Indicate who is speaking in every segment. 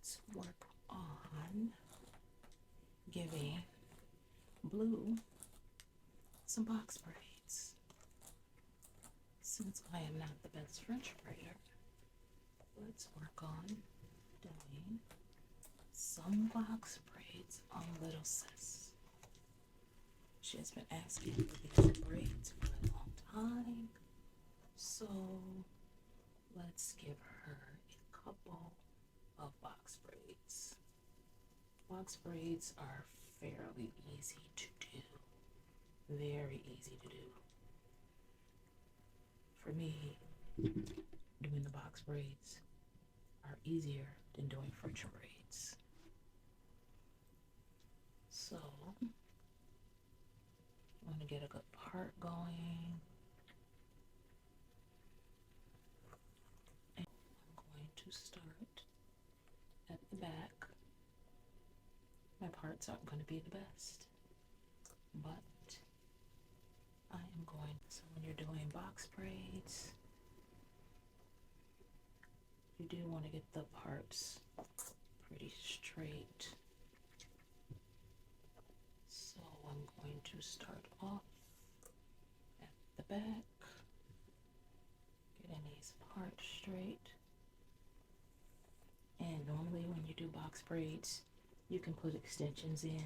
Speaker 1: let's work on giving Blue some box braids. Since I am not the best French braider, let's work on doing some box braids on little sis. She has been asking for these braids for a long time, so let's give her a couple of box braids. Box braids are fairly easy to do, very easy to do. For me, doing the box braids are easier than doing French braids. So I'm going to get a good part going. And I'm going to start at the back. My parts aren't going to be the best, but I am going. So when you're doing box braids, you do want to get the parts pretty straight. So I'm going to start off at the back, getting these parts straight. And normally when you do box braids, you can put extensions in,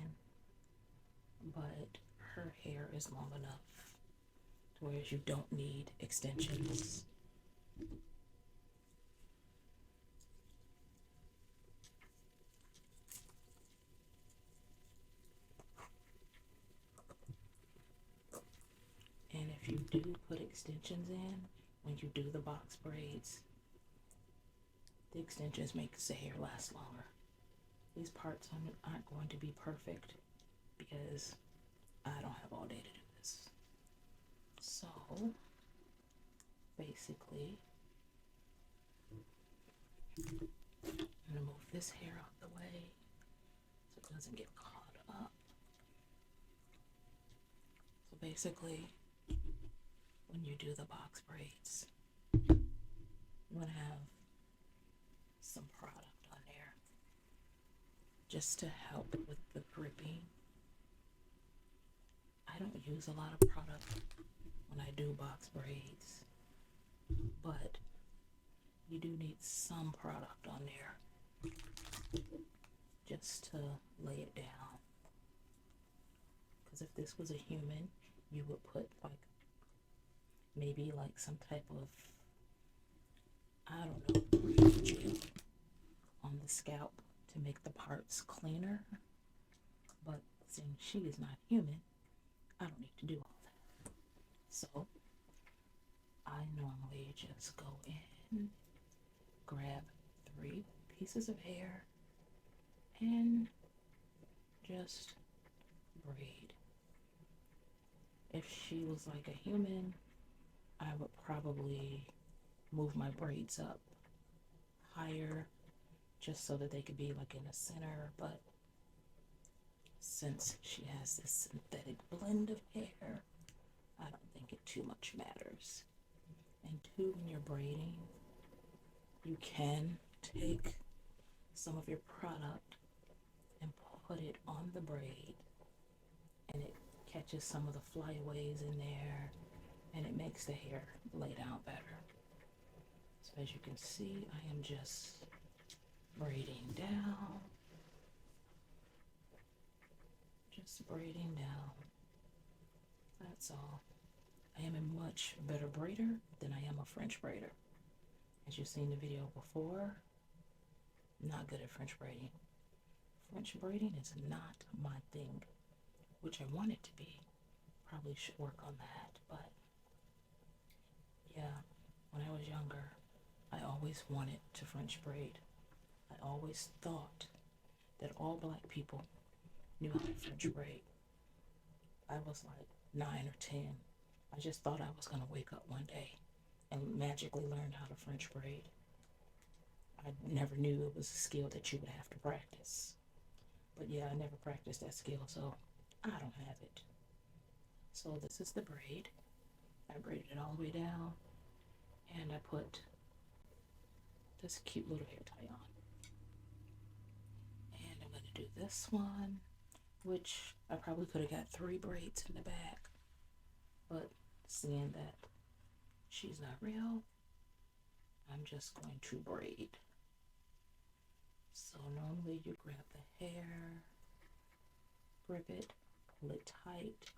Speaker 1: but her hair is long enough to where you don't need extensions. And if you do put extensions in, when you do the box braids, the extensions make the hair last longer. These parts aren't going to be perfect because I don't have all day to do this. So basically, I'm gonna move this hair out the way so it doesn't get caught up. So basically, when you do the box braids, you want to have some product on there just to help with the gripping. I don't use a lot of product when I do box braids, but you do need some product on there just to lay it down. Because if this was a human, you would put like maybe like some type of, I don't know, breathing gel on the scalp to make the parts cleaner. But since she is not human, I don't need to do all that. So I normally just go in, grab 3 pieces of hair, and just braid. If she was like a human, I would probably move my braids up higher just so that they could be like in the center, but since she has this synthetic blend of hair, I don't think it too much matters. And 2, when you're braiding, you can take some of your product and put it on the braid, and it catches some of the flyaways in there, and it makes the hair lay down better. So as you can see, I am just braiding down, just braiding down. That's all. I am a much better braider than I am a French braider. As you've seen the video before, I'm not good at French braiding. French braiding is not my thing, which I want it to be. Probably should work on that, but yeah, when I was younger, I always wanted to French braid. I always thought that all black people knew how to French braid. I was like 9 or 10. I just thought I was going to wake up one day and magically learn how to French braid. I never knew it was a skill that you would have to practice. But yeah, I never practiced that skill, so I don't have it. So this is the braid. I braided it all the way down, and I put this cute little hair tie on. to do this one, which I probably could have got 3 braids in the back, but seeing that she's not real, I'm just going to braid. So normally you grab the hair, grip it, pull it tight,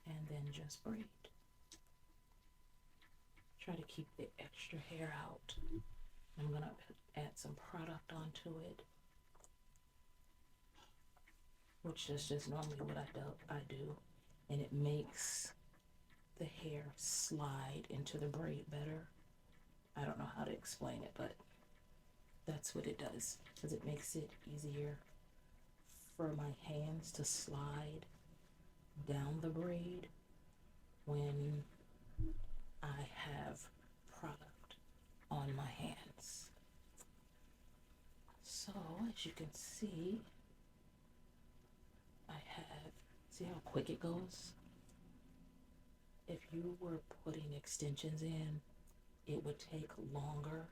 Speaker 1: and then just braid. Try to keep the extra hair out. I'm gonna add some product onto it, which is just normally what I do, and it makes the hair slide into the braid better. I don't know how to explain it, but that's what it does, because it makes it easier for my hands to slide down the braid when I have product on my hands. So as you can see, see how quick it goes? If you were putting extensions in, it would take longer,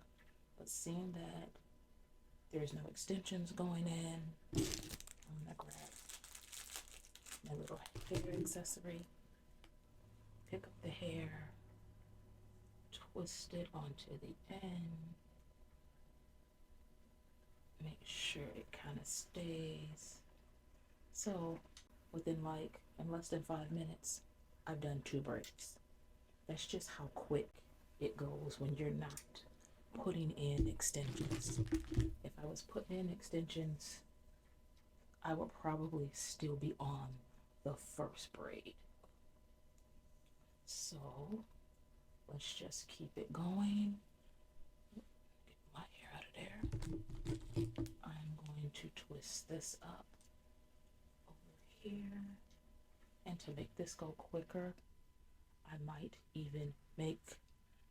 Speaker 1: but seeing that there's no extensions going in, I'm gonna grab my little hair accessory, pick up the hair, twist it onto the end, make sure it kind of stays. So within in less than 5 minutes, I've done 2 braids. That's just how quick it goes when you're not putting in extensions. If I was putting in extensions, I would probably still be on the first braid. So let's just keep it going. Get my hair out of there. I'm going to twist this up over here. And to make this go quicker, I might even make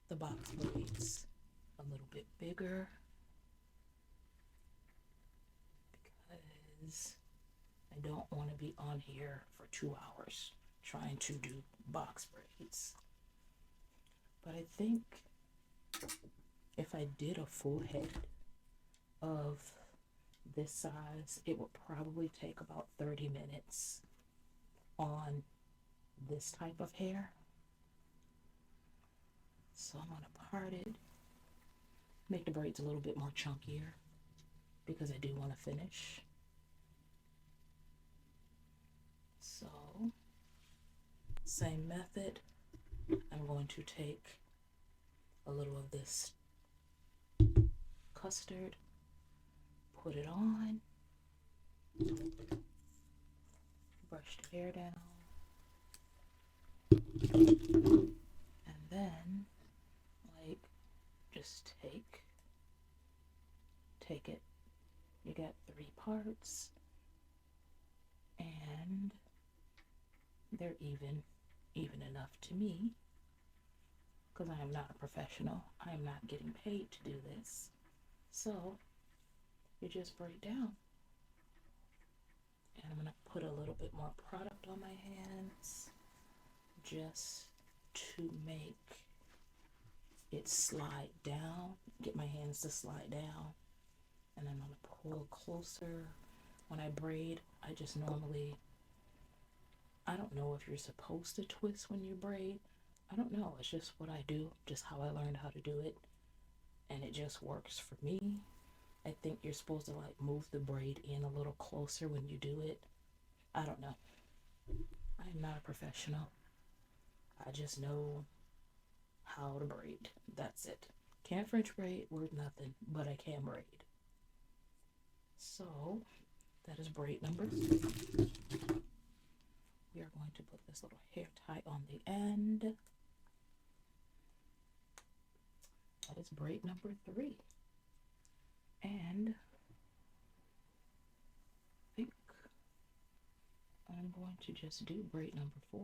Speaker 1: the box braids a little bit bigger, because I don't want to be on here for 2 hours trying to do box braids. But I think if I did a full head of this size, it would probably take about 30 minutes on this type of hair. So I'm going to part it, make the braids a little bit more chunkier, because I do want to finish. So same method, I'm going to take a little of this custard, put it on, brush the hair down, and then just take it. You got 3 parts, and they're even enough to me, because I am not a professional. I am not getting paid to do this. So you just braid down, and I'm gonna put a little bit more product on my hands just to make it slide down, get my hands to slide down. And I'm gonna pull closer. When I braid, I just normally, I don't know if you're supposed to twist when you braid. I don't know, it's just what I do, just how I learned how to do it, and it just works for me. I think you're supposed to move the braid in a little closer when you do it. I don't know. I'm not a professional. I just know how to braid. That's it. Can't French braid, worth nothing, but I can braid. So that is braid number 3. We are going to put this little hair tie on the end. That is braid number 3. And I think I'm going to just do braid number 4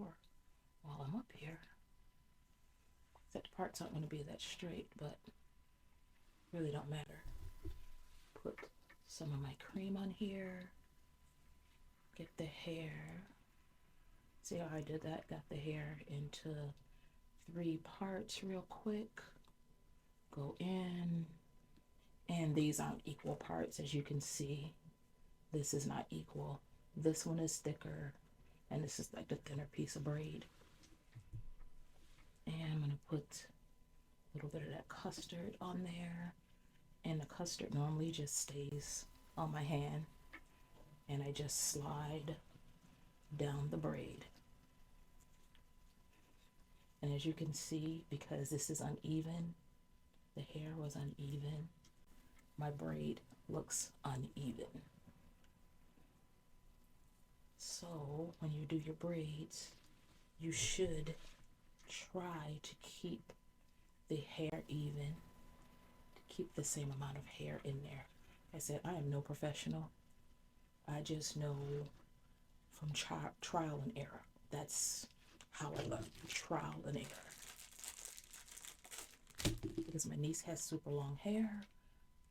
Speaker 1: while I'm up here. That parts aren't going to be that straight, but really don't matter. Put some of my cream on here. Get the hair. See how I did that? Got the hair into 3 parts real quick. Go in. And these aren't equal parts, as you can see. this is not equal. This one is thicker, and this is like the thinner piece of braid. And I'm going to put a little bit of that custard on there. And the custard normally just stays on my hand, and I just slide down the braid. And as you can see, because this is uneven, the hair was uneven, my braid looks uneven. So when you do your braids, you should try to keep the hair even, to keep the same amount of hair in there. I said, I am no professional. I just know from trial and error. That's how I learned, trial and error. Because my niece has super long hair.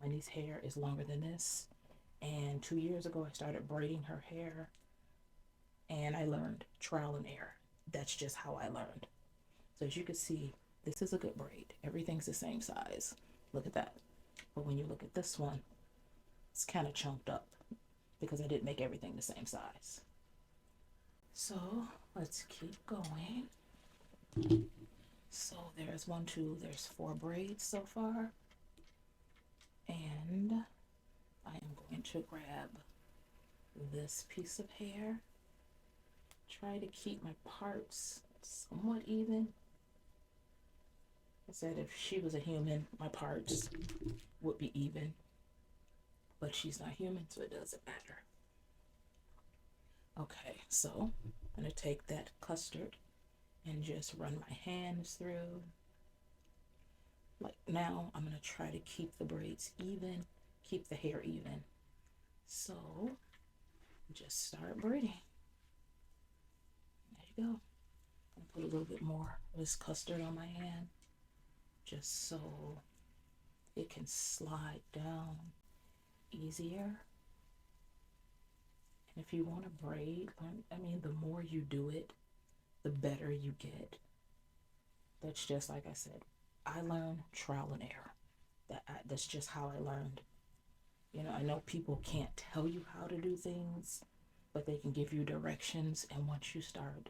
Speaker 1: My niece's hair is longer than this. And 2 years ago, I started braiding her hair. And I learned trial and error. That's just how I learned. So as you can see, this is a good braid. Everything's the same size. Look at that. But when you look at this one, it's kind of chunked up because I didn't make everything the same size. So let's keep going. So there's 1, 2, there's 4 braids so far. And I am going to grab this piece of hair. Try to keep my parts somewhat even. I said if she was a human, my parts would be even. But she's not human, so it doesn't matter. Okay, so I'm going to take that custard and just run my hands through. Like now, I'm going to try to keep the braids even, keep the hair even. So just start braiding. There you go. I'll put a little bit more of this custard on my hand just so it can slide down easier. And if you want to braid, I mean, the more you do it, the better you get. That's just like I said, I learned trial and error. That's just how I learned. You know, I know people can't tell you how to do things, but they can give you directions. And once you start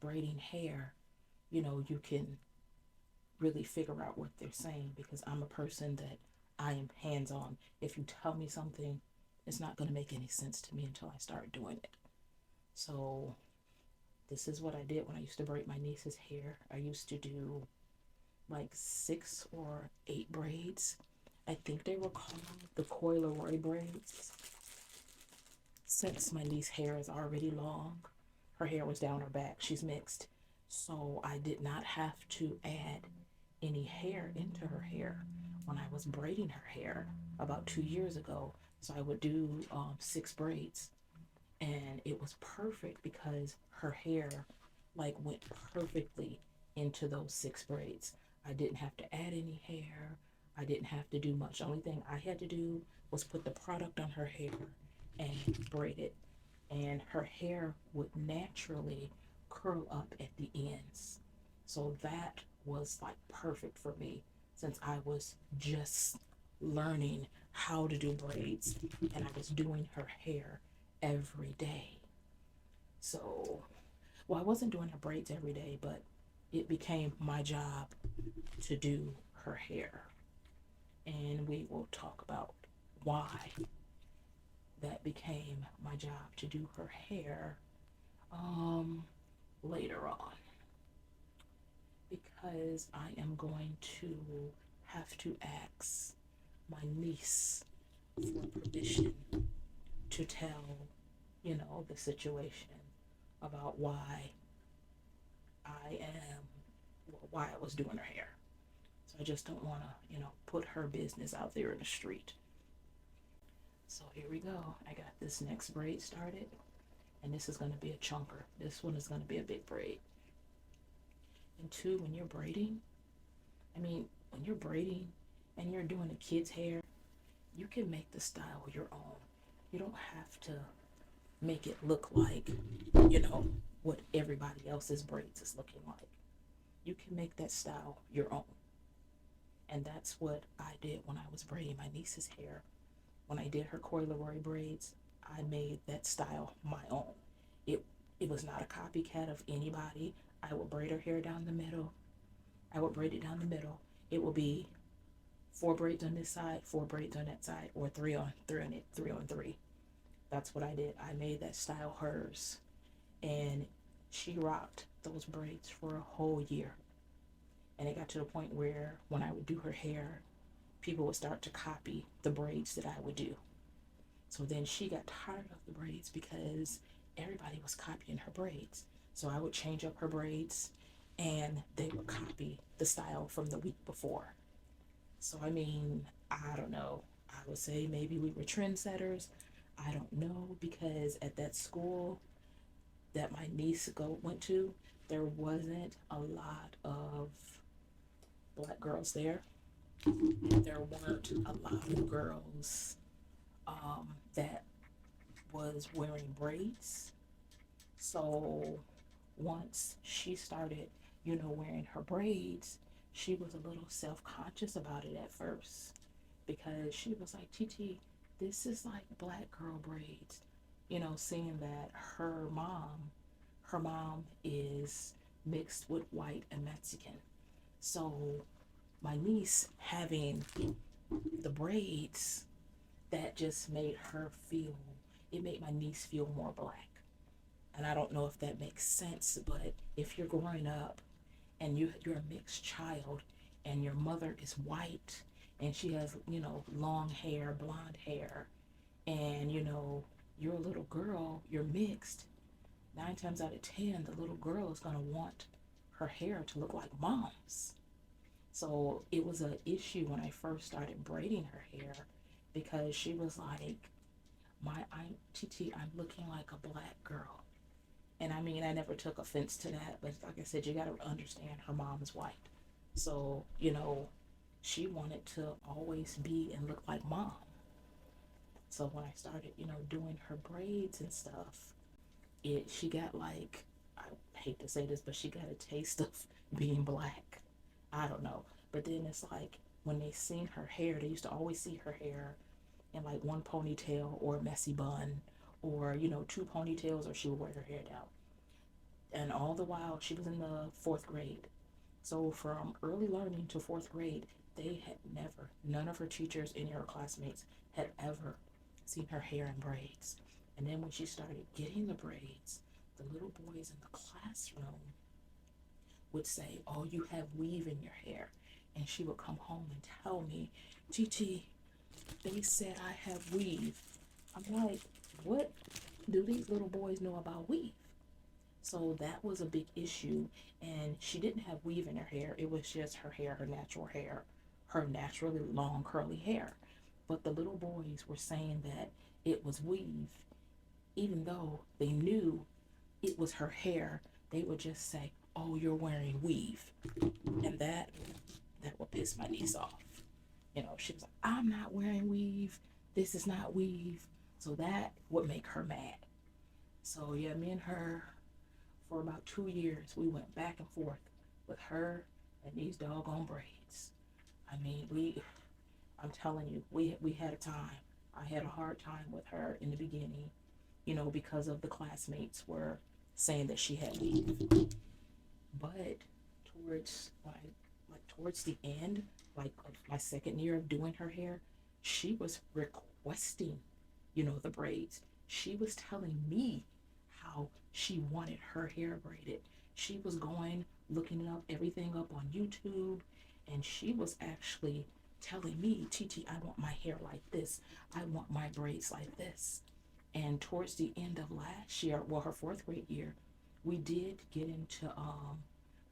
Speaker 1: braiding hair, you know, you can really figure out what they're saying, because I'm a person that I am hands-on. If you tell me something, it's not going to make any sense to me until I start doing it. So this is what I did when I used to braid my niece's hair. I used to do like 6 or 8 braids. I think they were called the coileroy braids. Since my niece's hair is already long, her hair was down her back, she's mixed, so I did not have to add any hair into her hair when I was braiding her hair about 2 years ago. So I would do 6 braids, and it was perfect because her hair like went perfectly into those 6 braids. I didn't have to add any hair. I didn't have to do much. The only thing I had to do was put the product on her hair and braid it, and her hair would naturally curl up at the ends. So that was like perfect for me, since I was just learning how to do braids and I was doing her hair every day. So, well, I wasn't doing her braids every day, but it became my job to do her hair. And we will talk about why that became my job to do her hair later on, because I am going to have to ask my niece for permission to tell, you know, the situation about why I was doing her hair. So I just don't want to, you know, put her business out there in the street. So here we go. I got this next braid started, and this is going to be a chunker. This one is going to be a big braid. And 2, when you're braiding, when you're braiding and you're doing a kid's hair, you can make the style your own. You don't have to make it look like, you know, what everybody else's braids is looking like. You can make that style your own. And that's what I did when I was braiding my niece's hair. When I did her coileroy braids, I made that style my own. It it was not a copycat of anybody. I would braid her hair down the middle. I would braid it down the middle. It will be four braids on this side, four braids on that side, or three on it, three on three. That's what I did. I made that style hers, and she rocked those braids for a whole year. And it got to the point where when I would do her hair, people would start to copy the braids that I would do. So then she got tired of the braids because everybody was copying her braids. So I would change up her braids and they would copy the style from the week before. So I mean, I don't know. I would say maybe we were trendsetters. I don't know because at that school that my niece went to, there wasn't a lot of black girls there. There weren't a lot of girls that was wearing braids. So once she started, wearing her braids, she was a little self conscious about it at first because she was like, TT, this is like black girl braids. Seeing that her mom is mixed with white and Mexican. So my niece having the braids, that just made her feel, it made my niece feel more black. And I don't know if that makes sense, but if you're growing up and you're a mixed child and your mother is white and she has, long hair, blonde hair, and you're a little girl, you're mixed, 9 times out of 10, the little girl is going to want her hair to look like mom's. So it was an issue when I first started braiding her hair because she was like, I'm TT, I'm looking like a black girl. And I mean, I never took offense to that, but like I said, you got to understand her mom is white. So, she wanted to always be and look like mom. So when I started, doing her braids and stuff, she got like, I hate to say this, but she got a taste of being black. I don't know. But then it's like when they seen her hair, they used to always see her hair in like one ponytail or a messy bun or, two ponytails, or she would wear her hair down. And all the while she was in the fourth grade. So from early learning to fourth grade, they had never, none of her teachers, any of her classmates had ever seen her hair in braids. And then when she started getting the braids, the little boys in the classroom would say, "Oh, you have weave in your hair." And she would come home and tell me, "TT, they said I have weave." I'm like, "What do these little boys know about weave?" So that was a big issue. And she didn't have weave in her hair. It was just her hair, her naturally long curly hair. But the little boys were saying that it was weave, even though they knew it was her hair. They would just say, "Oh, you're wearing weave." And that would piss my niece off. She was like, "I'm not wearing weave. This is not weave." So that would make her mad. So yeah, me and her for about 2 years, we went back and forth with her and these doggone braids. I mean, I'm telling you, we had a time. I had a hard time with her in the beginning, because of the classmates were saying that she had weave. But towards the end, like of my second year of doing her hair, she was requesting, the braids. She was telling me how she wanted her hair braided. She was going looking up everything up on YouTube, and she was actually telling me, "TT, I want my hair like this. I want my braids like this." And towards the end of last year, well, her fourth grade year, we did get into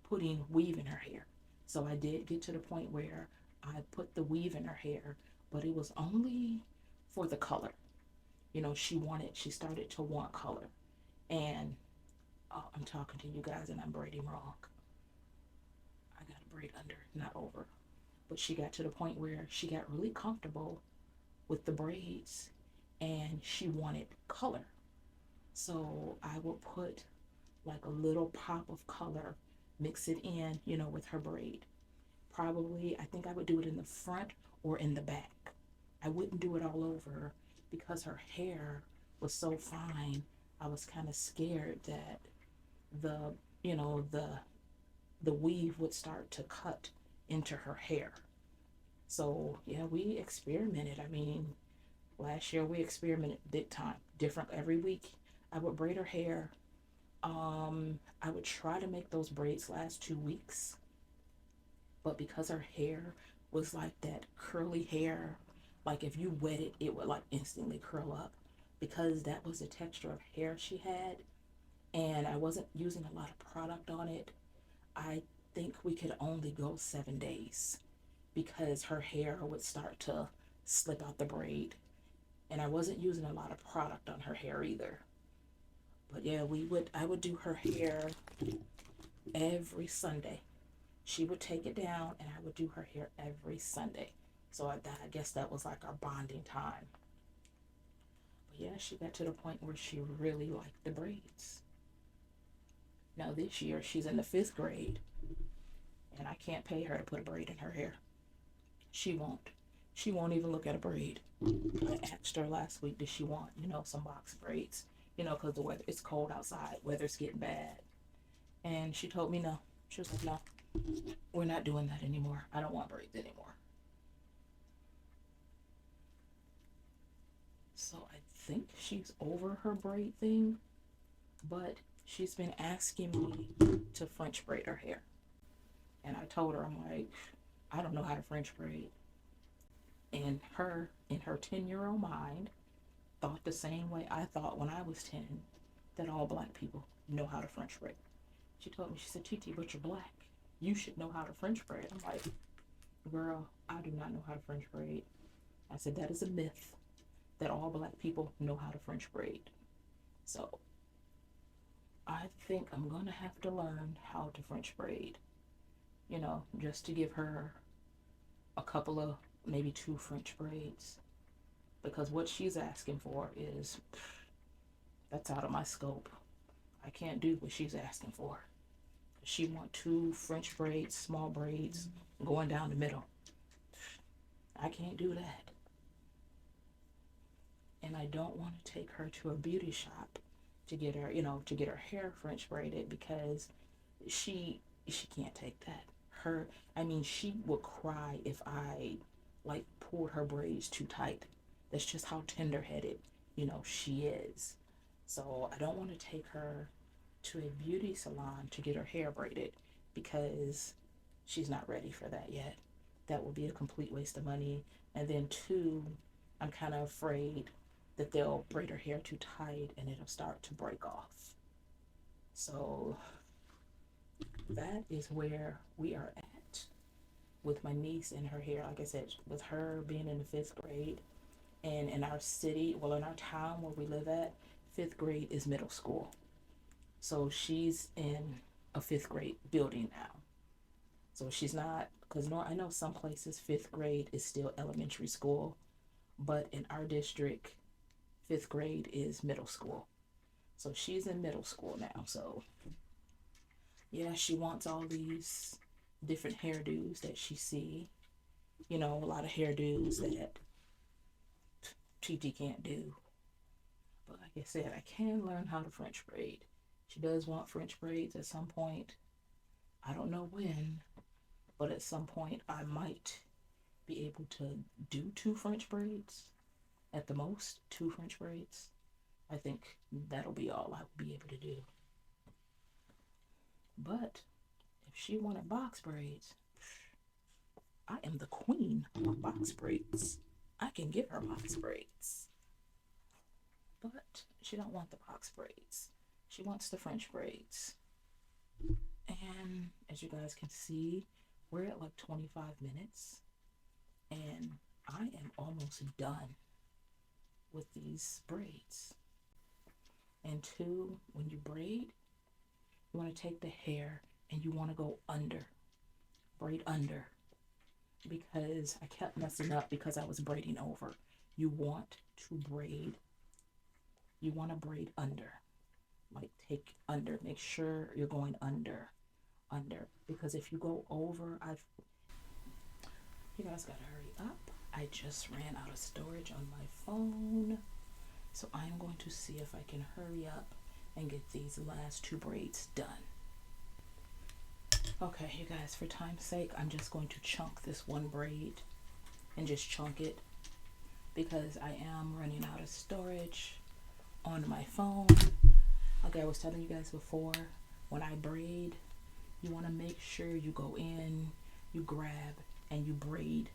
Speaker 1: putting weave in her hair. So I did get to the point where I put the weave in her hair, but it was only for the color. She started to want color. And I'm talking to you guys and I'm braiding wrong. I got to braid under, not over. But she got to the point where she got really comfortable with the braids and she wanted color. So I will put like a little pop of color, mix it in, with her braid. Probably, I think I would do it in the front or in the back. I wouldn't do it all over because her hair was so fine, I was kind of scared that the, you know, the weave would start to cut into her hair. So yeah, we experimented. I mean, last year we experimented big time, different every week. I would braid her hair. I would try to make those braids last 2 weeks, but because her hair was like that curly hair, like if you wet it, it would like instantly curl up because that was the texture of hair she had, and I wasn't using a lot of product on it. I think we could only go 7 days because her hair would start to slip out the braid, and I wasn't using a lot of product on her hair either. But yeah, I would do her hair every Sunday. She would take it down and I would do her hair every Sunday. So I guess that was like our bonding time. But yeah, she got to the point where she really liked the braids. Now this year she's in the 5th grade and I can't pay her to put a braid in her hair. She won't. She won't even look at a braid. I asked her last week, did she want, some box braids? Because the weather, it's cold outside, weather's getting bad. And she told me no. She was like, no, we're not doing that anymore. I don't want braids anymore. So I think she's over her braid thing, but she's been asking me to French braid her hair. And I told her, I'm like, I don't know how to French braid. And in her 10-year-old mind, thought the same way I thought when I was 10, that all black people know how to French braid. She told me, she said, Titi, but you're black. You should know how to French braid. I'm like, girl, I do not know how to French braid. I said, that is a myth that all black people know how to French braid. So I think I'm going to have to learn how to French braid, just to give her a couple of, maybe 2 French braids. Because what she's asking for is, that's out of my scope. I can't do what she's asking for. She want 2 French braids, small braids, going down the middle. I can't do that. And I don't want to take her to a beauty shop to get her, to get her hair French braided because she can't take that. She would cry if I like pulled her braids too tight. That's just how tender-headed, she is. So I don't want to take her to a beauty salon to get her hair braided because she's not ready for that yet. That would be a complete waste of money. And then 2, I'm kind of afraid that they'll braid her hair too tight and it'll start to break off. So that is where we are at with my niece and her hair. Like I said, with her being in the 5th grade, and in our city, well, in our town where we live at, 5th grade is middle school. So she's in a 5th grade building now. So she's not, because I know some places 5th grade is still elementary school, but in our district, 5th grade is middle school. So she's in middle school now. So yeah, she wants all these different hairdos that she see. A lot of hairdos that TT can't do. But like I said, I can learn how to French braid. She does want French braids at some point. I don't know when, but at some point I might be able to do 2 French braids. At the most, 2 French braids. I think that'll be all I will be able to do. But if she wanted box braids, I am the queen of box braids. I can give her box braids. But she don't want the box braids. She wants the French braids. And as you guys can see, we're at like 25 minutes. And I am almost done with these braids. And 2, when you braid, you want to take the hair and you want to go under. Braid under. Because I kept messing up because I was braiding over. You want to braid under. Like take under. Make sure you're going under. Because if you go over, you guys gotta hurry up. I just ran out of storage on my phone. So I am going to see if I can hurry up and get these last 2 braids done. Okay, you guys, for time's sake, I'm just going to chunk this 1 braid and just chunk it because I am running out of storage on my phone. Okay, I was telling you guys before, when I braid, you want to make sure you go in, you grab, and you braid.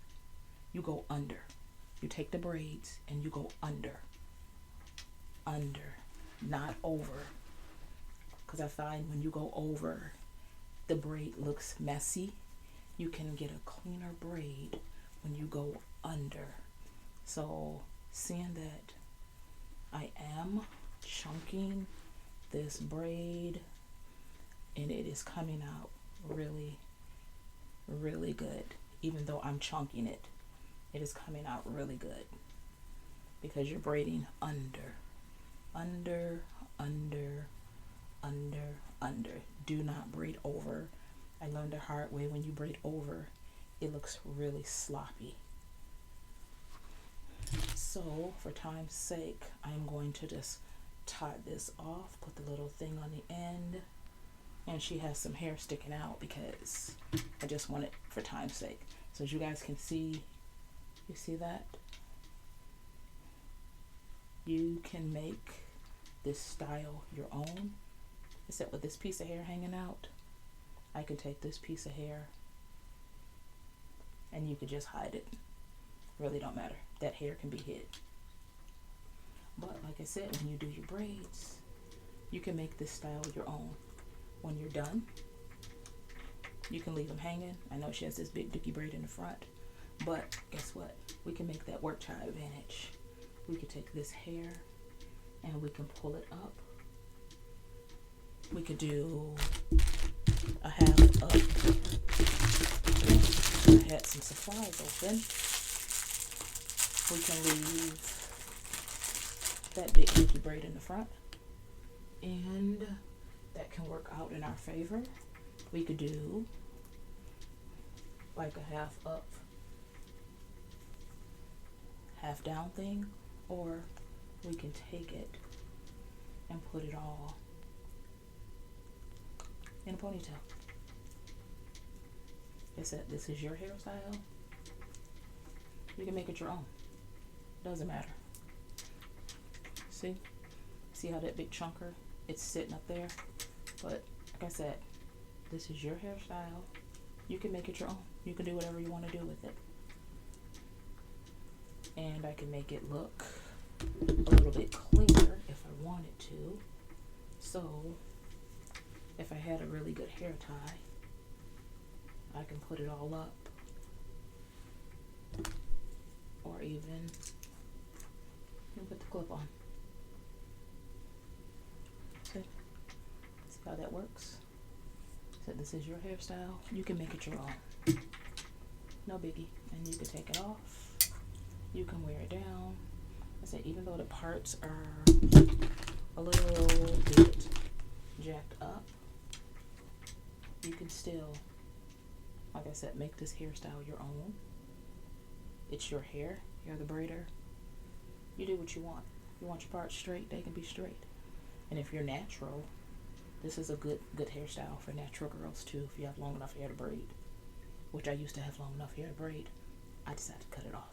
Speaker 1: You go under. You take the braids and you go under, not over. Because I find when you go over, the braid looks messy. You can get a cleaner braid when you go under. So, seeing that I am chunking this braid and it is coming out really, really good. Even though I'm chunking it, it is coming out really good because you're braiding under. Do not braid over. I learned the hard way, when you braid over, it looks really sloppy. So for time's sake, I'm going to just tie this off, put the little thing on the end, and she has some hair sticking out because I just want it for time's sake. So as you guys can see, you see that? You can make this style your own. Except with this piece of hair hanging out, I could take this piece of hair and you could just hide it. Really don't matter. That hair can be hid. But like I said, when you do your braids, you can make this style your own. When you're done, you can leave them hanging. I know she has this big dicky braid in the front, but guess what? We can make that work to our advantage. We could take this hair and we can pull it up. We could do a half up. I had some supplies open. We can leave that big dicky braid in the front, and that can work out in our favor. We could do like a half up, half down thing, or we can take it and put it all in a ponytail. This is your hairstyle. You can make it your own. Doesn't matter. See how that big chunker, it's sitting up there? But like I said, this is your hairstyle. You can make it your own. You can do whatever you want to do with it. And I can make it look a little bit cleaner if I wanted to. So if I had a really good hair tie, I can put it all up, or even put the clip on. See how that works? So this is your hairstyle. You can make it your own. No biggie. And you can take it off. You can wear it down. I said, even though the parts are a little bit jacked up, you can still, like I said, make this hairstyle your own. It's your hair. You're the braider. You do what you want. You want your parts straight, they can be straight. And if you're natural, this is a good hairstyle for natural girls too. If you have long enough hair to braid, which I used to have long enough hair to braid, I decided to cut it off.